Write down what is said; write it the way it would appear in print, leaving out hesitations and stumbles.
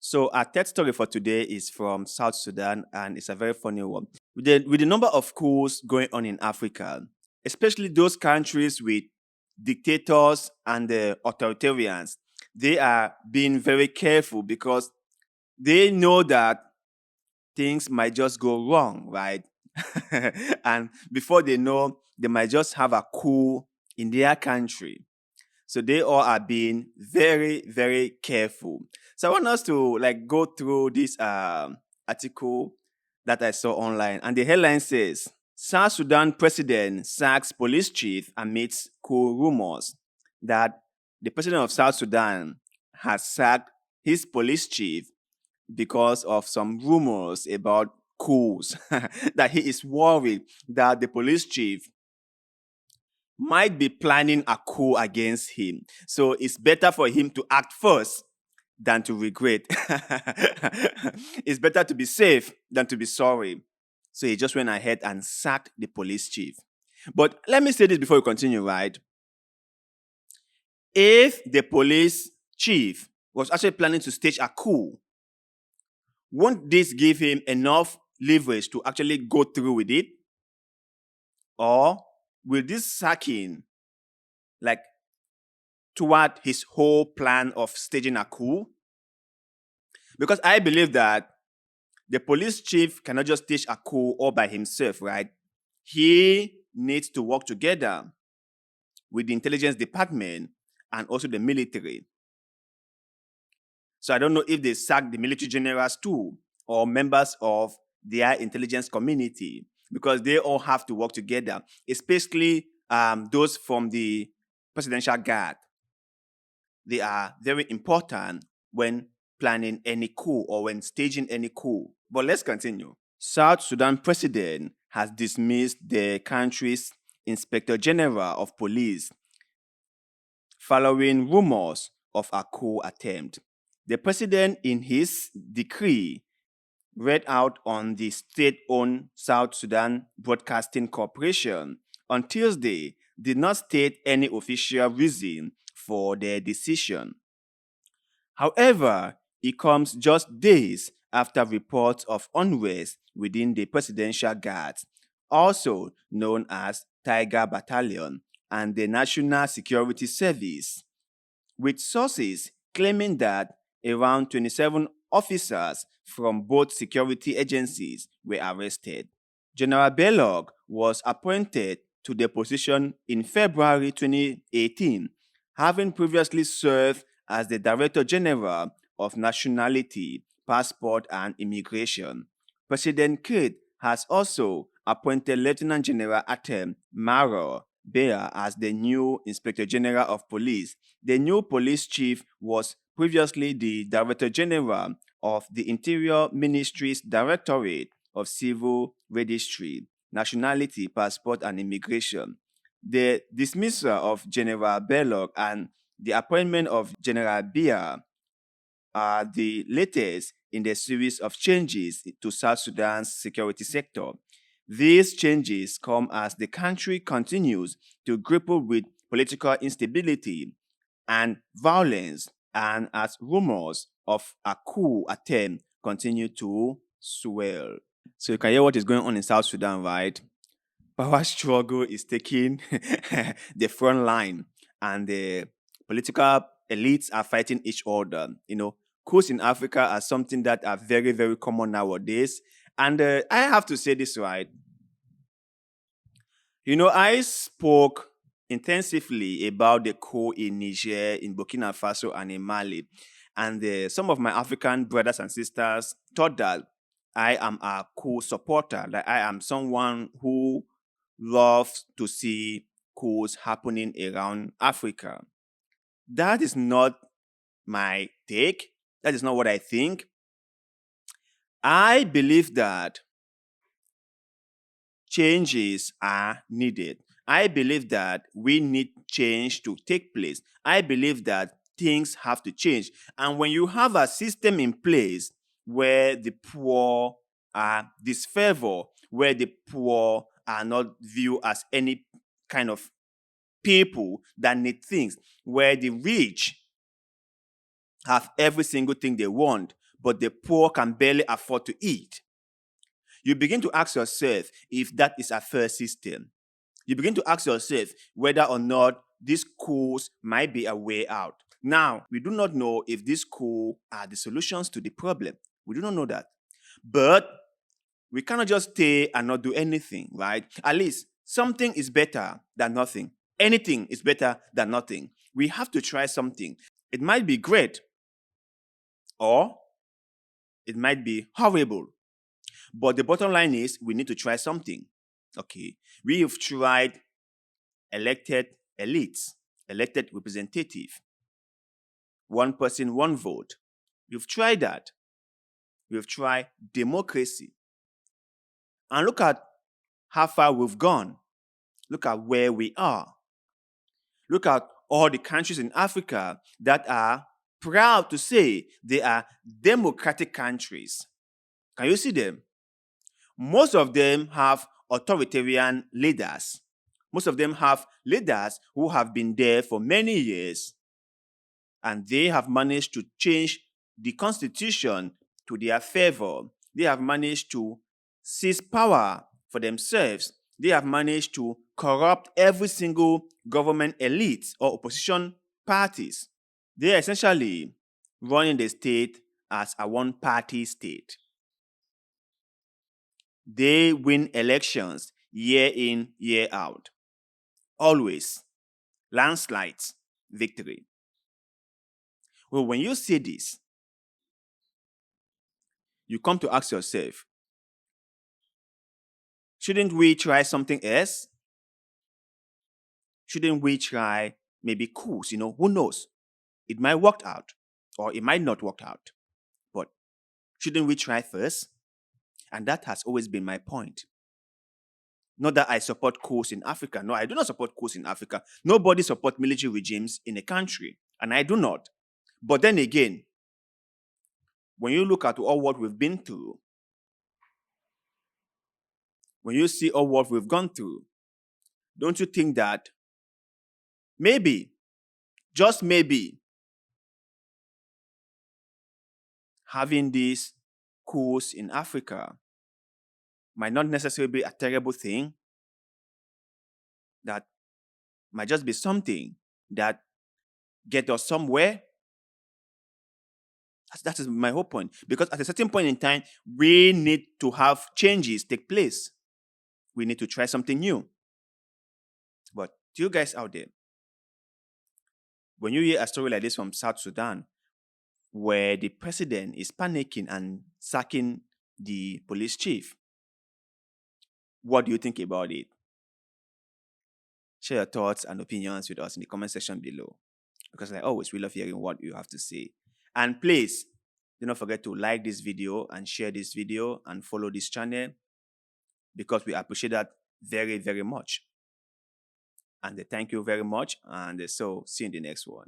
So our third story for today is from South Sudan, and it's a very funny one. With the number of coups going on in Africa, especially those countries with dictators and authoritarians, they are being very careful because they know that things might just go wrong, right? And before they know, they might just have a coup in their country. So they all are being very, very careful. So I want us to go through this article that I saw online, and the headline says South Sudan president sacks police chief amidst coup rumors that the president of South Sudan has sacked his police chief because of some rumors about coups. That he is worried that the police chief might be planning a coup against him. So it's better for him to act first than to regret. It's better to be safe than to be sorry. So he just went ahead and sacked the police chief. But let me say this before we continue, right? If the police chief was actually planning to stage a coup, won't this give him enough leverage to actually go through with it? Or will this sacking like toward his whole plan of staging a coup? Because I believe that the police chief cannot just stage a coup all by himself, right? He needs to work together with the intelligence department and also the military. So I don't know if they sack the military generals too or members of their intelligence community, because they all have to work together, especially those from the presidential guard. They are very important when planning any coup or when staging any coup. But let's continue. South Sudan president has dismissed the country's inspector general of police following rumors of a coup attempt. The president, in his decree read out on the state-owned South Sudan Broadcasting Corporation on Tuesday, did not state any official reason for their decision. However, it comes just days after reports of unrest within the Presidential Guards, also known as Tiger Battalion, and the National Security Service, with sources claiming that around 27 officers from both security agencies were arrested. General Belloc was appointed to the position in February 2018, having previously served as the Director General of Nationality, Passport and Immigration. President Kidd has also appointed Lieutenant General Atem Maro Bear as the new Inspector General of Police. The new police chief was previously the Director General of the Interior Ministry's Directorate of Civil Registry, Nationality, Passport and Immigration. The dismissal of General Belloc and the appointment of General Bear are the latest in the series of changes to South Sudan's security sector. These changes come as the country continues to grapple with political instability and violence, and as rumors of a coup attempt continue to swell. So you can hear what is going on in South Sudan, right? Power struggle is taking the front line, and the political elites are fighting each other. Coups in Africa are something that are very, very common nowadays. And I have to say this, right? I spoke intensively about the coup in Niger, in Burkina Faso, and in Mali. And some of my African brothers and sisters thought that I am a coup supporter, that I am someone who loves to see coups happening around Africa. That is not my take. That is not what I think. I believe that changes are needed. I believe that we need change to take place. I believe that things have to change. And when you have a system in place where the poor are disfavored, where the poor are not viewed as any kind of people that need things, where the rich have every single thing they want, but the poor can barely afford to eat. You begin to ask yourself if that is a fair system. You begin to ask yourself whether or not these coups might be a way out. Now, we do not know if these coups are the solutions to the problem. We do not know that. But we cannot just stay and not do anything, right? At least something is better than nothing. Anything is better than nothing. We have to try something. It might be great or it might be horrible. But the bottom line is we need to try something. Okay. We have tried elected elites, elected representative, one person, one vote. We've tried that. We've tried democracy. And look at how far we've gone. Look at where we are. Look at all the countries in Africa that are proud to say they are democratic countries. Can you see them? Most of them have authoritarian leaders. Most of them have leaders who have been there for many years. And they have managed to change the constitution to their favor. They have managed to seize power for themselves. They have managed to corrupt every single government elite or opposition parties. They are essentially running the state as a one-party state. They win elections year in, year out. Always. Landslides, victory. Well, when you see this, you come to ask yourself, shouldn't we try something else? Shouldn't we try maybe coups? Who knows? It might work out or it might not work out. But shouldn't we try first? And that has always been my point. Not that I support coups in Africa. No, I do not support coups in Africa. Nobody supports military regimes in a country. And I do not. But then again, when you look at all what we've been through, when you see all what we've gone through, don't you think that maybe, just maybe, having these coups in Africa might not necessarily be a terrible thing? That might just be something that gets us somewhere? That is my whole point. Because at a certain point in time, we need to have changes take place. We need to try something new. But to you guys out there, when you hear a story like this from South Sudan, where the president is panicking and sacking the police chief, what do you think about it? Share your thoughts and opinions with us in the comment section below. Because like always, we love hearing what you have to say. And please, do not forget to like this video and share this video and follow this channel, because we appreciate that very, very much. And thank you very much. And so see you in the next one.